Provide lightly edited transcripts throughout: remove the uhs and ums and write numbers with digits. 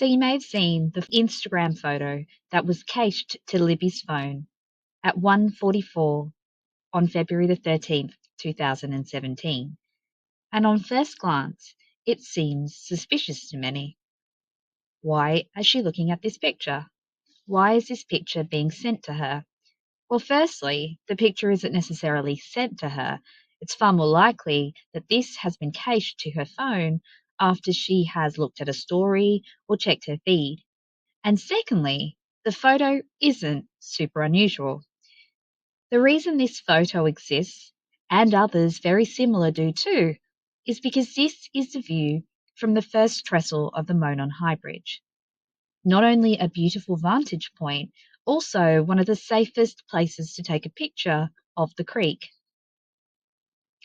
So you may have seen the Instagram photo that was cached to Libby's phone at 1:44 on February the 13th, 2017. And on first glance, it seems suspicious to many. Why is she looking at this picture? Why is this picture being sent to her? Well, firstly, the picture isn't necessarily sent to her. It's far more likely that this has been cached to her phone after she has looked at a story or checked her feed. And secondly, the photo isn't super unusual. The reason this photo exists, and others very similar do too, is because this is the view from the first trestle of the Monon High Bridge. Not only a beautiful vantage point, also one of the safest places to take a picture of the creek.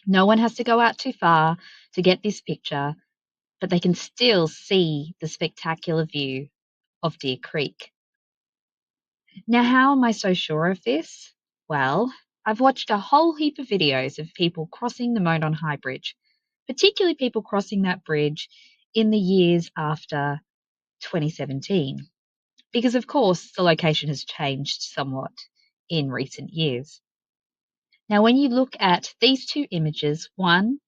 No one has to go out too far to get this picture, but they can still see the spectacular view of Deer Creek. Now, how am I so sure of this? Well, I've watched a whole heap of videos of people crossing the Monon High Bridge, particularly people crossing that bridge in the years after 2017, because of course the location has changed somewhat in recent years. Now, when you look at these two images, one,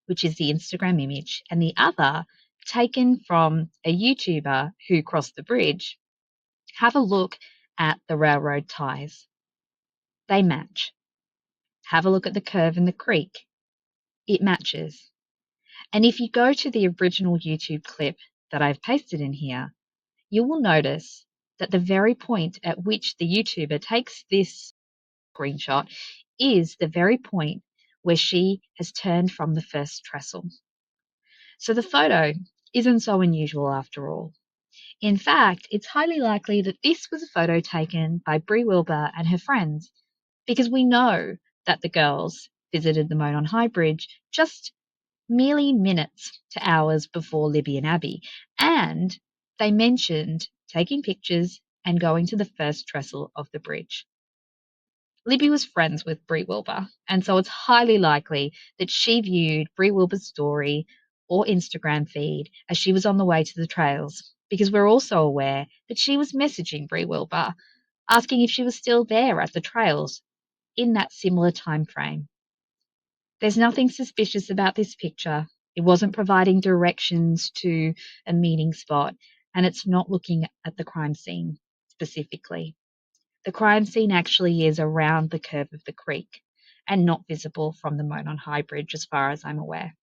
which is the Instagram image, and the other taken from a YouTuber who crossed the bridge, have a look at the railroad ties. They match. Have a look at the curve in the creek. It matches. And if you go to the original YouTube clip that I've pasted in here, you will notice that the very point at which the YouTuber takes this screenshot is the very point where she has turned from the first trestle. So the photo isn't so unusual after all. In fact, it's highly likely that this was a photo taken by Bree Wilbur and her friends, because we know that the girls visited the Monon High Bridge just merely minutes to hours before Libby and Abby, and they mentioned taking pictures and going to the first trestle of the bridge. Libby was friends with Bree Wilbur, and so it's highly likely that she viewed Bree Wilbur's story or Instagram feed as she was on the way to the trails, because we're also aware that she was messaging Bree Wilbur, asking if she was still there at the trails in that similar time frame. There's nothing suspicious about this picture. It wasn't providing directions to a meeting spot, and it's not looking at the crime scene specifically. The crime scene actually is around the curve of the creek and not visible from the Monon High Bridge as far as I'm aware.